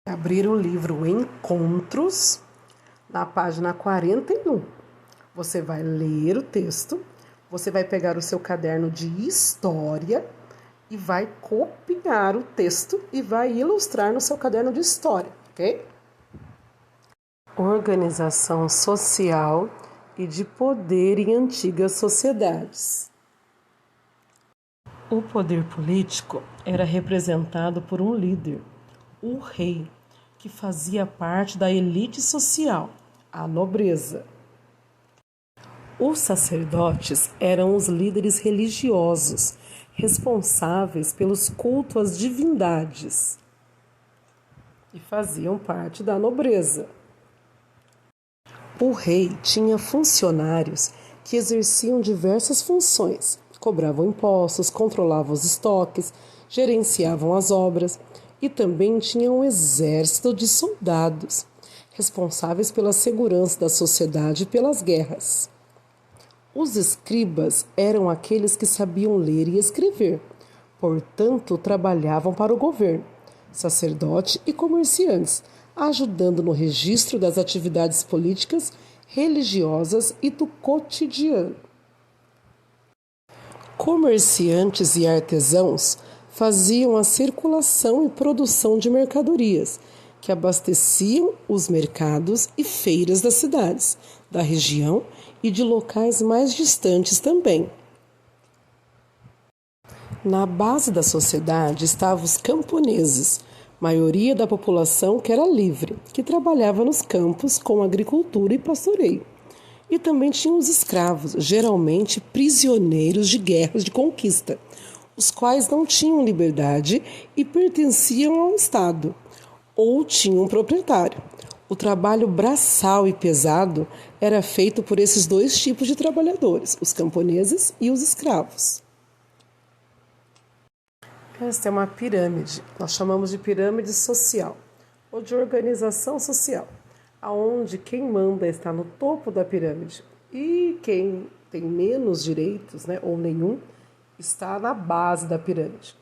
Abrir o livro Encontros, na página 41. Você vai ler o texto, você vai pegar o seu caderno de história e vai copiar o texto e vai ilustrar no seu caderno de história, ok? Organização social e de poder em antigas sociedades. O poder político era representado por um líder, o rei, que fazia parte da elite social, a nobreza. Os sacerdotes eram os líderes religiosos, responsáveis pelos cultos às divindades, e faziam parte da nobreza. O rei tinha funcionários que exerciam diversas funções, cobravam impostos, controlavam os estoques, gerenciavam as obras e também tinha um exército de soldados, responsáveis pela segurança da sociedade e pelas guerras. Os escribas eram aqueles que sabiam ler e escrever, portanto trabalhavam para o governo, sacerdotes e comerciantes, ajudando no registro das atividades políticas, religiosas e do cotidiano. Comerciantes e artesãos faziam a circulação e produção de mercadorias, que abasteciam os mercados e feiras das cidades, da região e de locais mais distantes também. Na base da sociedade estavam os camponeses, maioria da população que era livre, que trabalhava nos campos com agricultura e pastoreio. E também tinha os escravos, geralmente prisioneiros de guerras de conquista, os quais não tinham liberdade e pertenciam ao Estado, ou tinham um proprietário. O trabalho braçal e pesado era feito por esses dois tipos de trabalhadores, os camponeses e os escravos. Esta é uma pirâmide, nós chamamos de pirâmide social, ou de organização social, aonde quem manda está no topo da pirâmide e quem tem menos direitos, ou nenhum, está na base da pirâmide.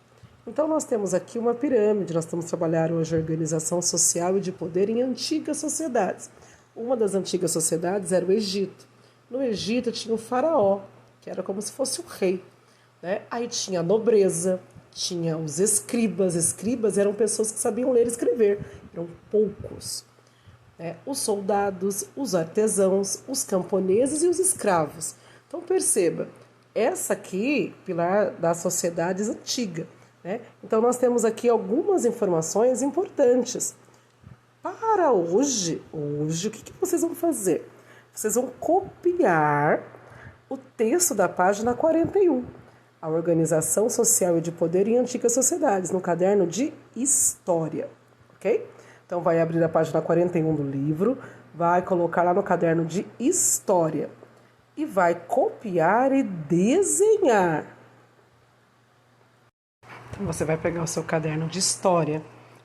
Então nós temos aqui uma pirâmide, nós estamos trabalhando hoje a organização social e de poder em antigas sociedades. Uma das antigas sociedades era o Egito. No Egito tinha o faraó, que era como se fosse o rei. Aí tinha a nobreza, tinha os escribas. Escribas eram pessoas que sabiam ler e escrever, eram poucos. Os soldados, os artesãos, os camponeses e os escravos. Então perceba, essa aqui, pilar das sociedades antigas. Então nós temos aqui algumas informações importantes. Para hoje, o que vocês vão fazer? Vocês vão copiar o texto da página 41. A organização social e de poder em antigas sociedades, no caderno de história, ok? Então vai abrir a página 41 do livro, vai colocar lá no caderno de história e vai copiar e desenhar. Então você vai pegar o seu caderno de história,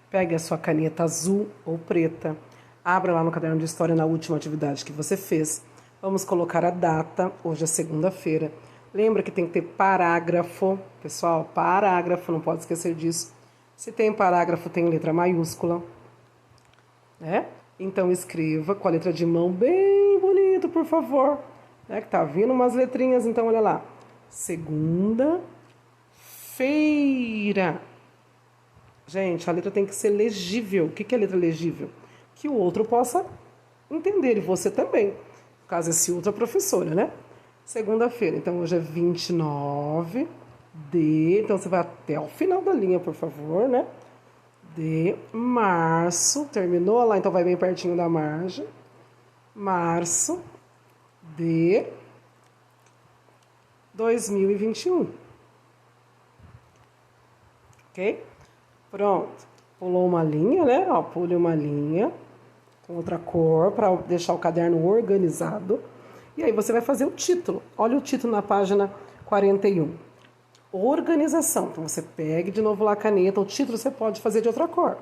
pegue a sua caneta azul ou preta, abra lá no caderno de história na última atividade que você fez. Vamos colocar a data, hoje é segunda-feira. Lembra que tem que ter parágrafo, pessoal, parágrafo, não pode esquecer disso. Se tem parágrafo, tem letra maiúscula, Então escreva com a letra de mão bem bonito, por favor, que tá vindo umas letrinhas, então olha lá. Segunda-feira. Gente, a letra tem que ser legível. O que é letra legível? Que o outro possa entender, e você também. No caso, esse outro é a professora, Segunda-feira, então hoje é 29 de... Então você vai até o final da linha, por favor, De março, terminou lá, então vai bem pertinho da margem. Março de 2021. Ok? Pronto. Pulou uma linha, Pule uma linha com outra cor para deixar o caderno organizado. E aí você vai fazer o título. Olha o título na página 41. Organização. Então você pegue de novo lá a caneta. O título você pode fazer de outra cor.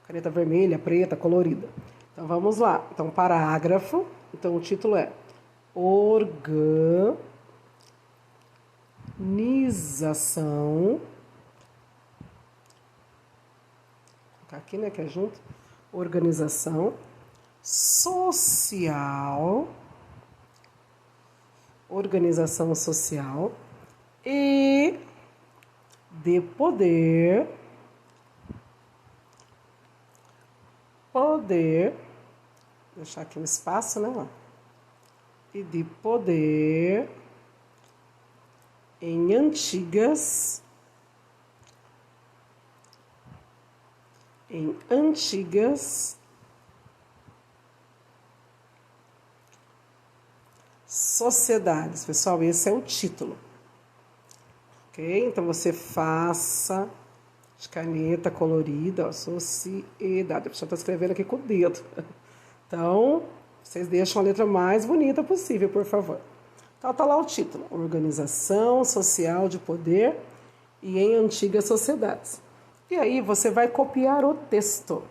Caneta vermelha, preta, colorida. Então vamos lá. Então parágrafo. Então o título é Organização. Vou colocar aqui, que é junto. organização social, e de poder, deixar aqui um espaço, né? E de poder em antigas sociedades. Pessoal, esse é o título. Ok? Então, você faça de caneta colorida, ó, sociedade. A pessoa está escrevendo aqui com o dedo. Então, vocês deixam a letra mais bonita possível, por favor. Então, tá lá o título. Organização social de poder e em antigas sociedades. E aí, você vai copiar o texto.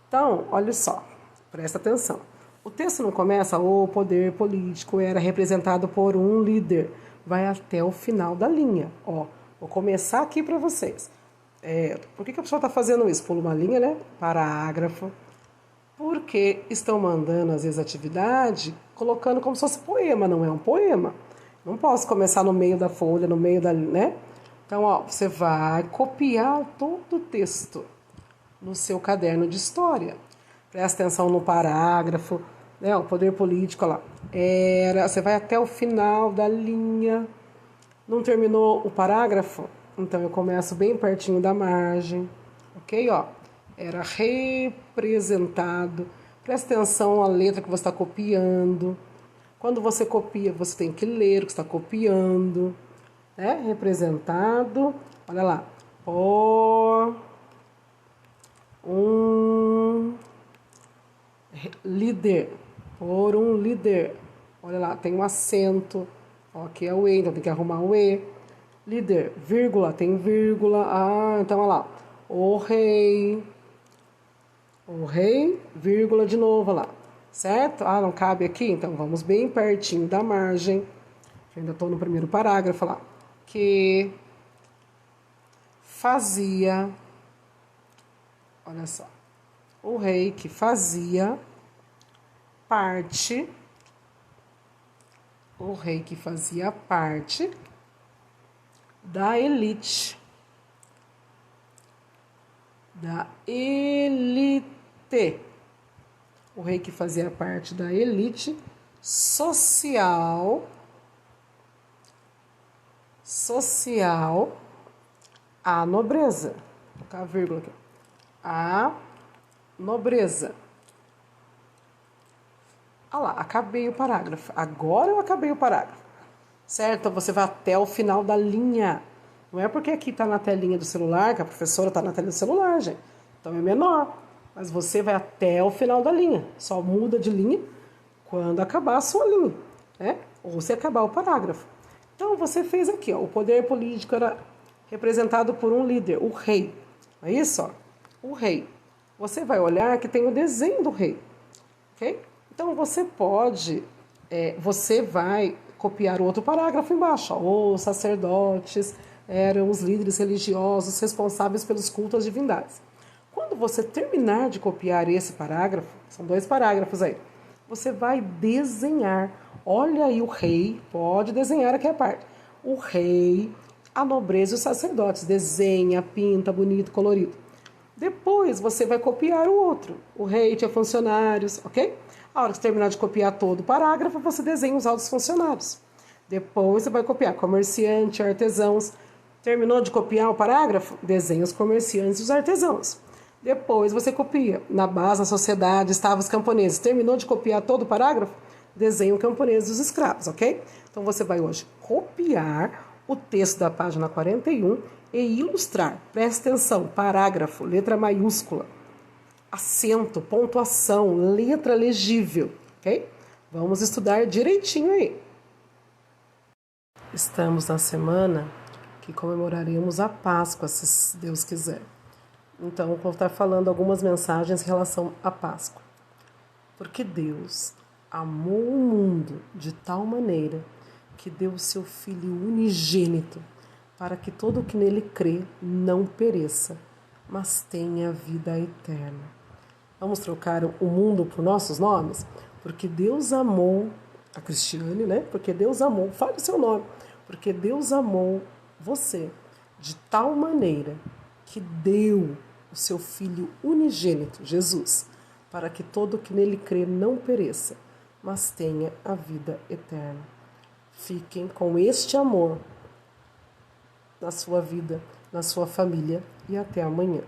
Então, olha só, presta atenção. O texto não começa, o poder político era representado por um líder. Vai até o final da linha. Ó, vou começar aqui para vocês. Por que a pessoa está fazendo isso? Pula uma linha, né? Parágrafo. Porque estão mandando, às vezes, atividade, colocando como se fosse poema. Não é um poema. Não posso começar no meio da folha, no meio da... né? Então, ó, você vai copiar todo o texto no seu caderno de história. Presta atenção no parágrafo, né? O poder político, ó lá. Você vai até o final da linha. Não terminou o parágrafo? Então, eu começo bem pertinho da margem. Ok? Ó, era representado. Presta atenção à letra que você está copiando. Quando você copia, você tem que ler o que está copiando. Né? Representado, olha lá, por um líder, olha lá, tem um acento, ó, aqui é o E, então tem que arrumar o E, líder, vírgula, tem vírgula, então olha lá, o rei, vírgula de novo, olha lá, certo? Não cabe aqui, então vamos bem pertinho da margem, eu ainda estou no primeiro parágrafo, olha lá, que fazia, olha só, o rei que fazia parte, da elite, o rei que fazia parte da elite social, a nobreza, vou colocar a vírgula aqui, a nobreza. Olha lá, acabei o parágrafo. Agora eu acabei o parágrafo. Certo? Você vai até o final da linha. Não é porque aqui está na telinha do celular, que a professora está na telinha do celular, gente. Então é menor. Mas você vai até o final da linha. Só muda de linha quando acabar a sua linha, né? Ou se acabar o parágrafo. Então você fez aqui, ó. O poder político era representado por um líder, o rei. É isso, ó. O rei. Você vai olhar que tem o desenho do rei. Ok? Então, você vai copiar o outro parágrafo embaixo. Ó. Os sacerdotes eram os líderes religiosos responsáveis pelos cultos às divindades. Quando você terminar de copiar esse parágrafo, são 2 parágrafos aí, você vai desenhar. Olha aí o rei, pode desenhar aqui a parte. O rei, a nobreza e os sacerdotes. Desenha, pinta, bonito, colorido. Depois você vai copiar o outro. O rei tinha funcionários, ok? A hora que você terminar de copiar todo o parágrafo, você desenha os altos funcionários. Depois você vai copiar comerciante, artesãos. Terminou de copiar o parágrafo? Desenha os comerciantes e os artesãos. Depois você copia. Na base, na sociedade, estavam os camponeses. Terminou de copiar todo o parágrafo? Desenha o camponês e os escravos, ok? Então você vai hoje copiar o texto da página 41 e ilustrar. Presta atenção, parágrafo, letra maiúscula, acento, pontuação, letra legível, ok? Vamos estudar direitinho aí. Estamos na semana que comemoraremos a Páscoa, se Deus quiser. Então, vou estar falando algumas mensagens em relação à Páscoa. Porque Deus amou o mundo de tal maneira que deu o seu Filho unigênito para que todo o que nele crê não pereça, mas tenha vida eterna. Vamos trocar o mundo por nossos nomes? Porque Deus amou a Cristiane, né? Porque Deus amou, fale o seu nome. Porque Deus amou você de tal maneira que deu o seu Filho unigênito, Jesus, para que todo que nele crê não pereça, mas tenha a vida eterna. Fiquem com este amor na sua vida, na sua família e até amanhã.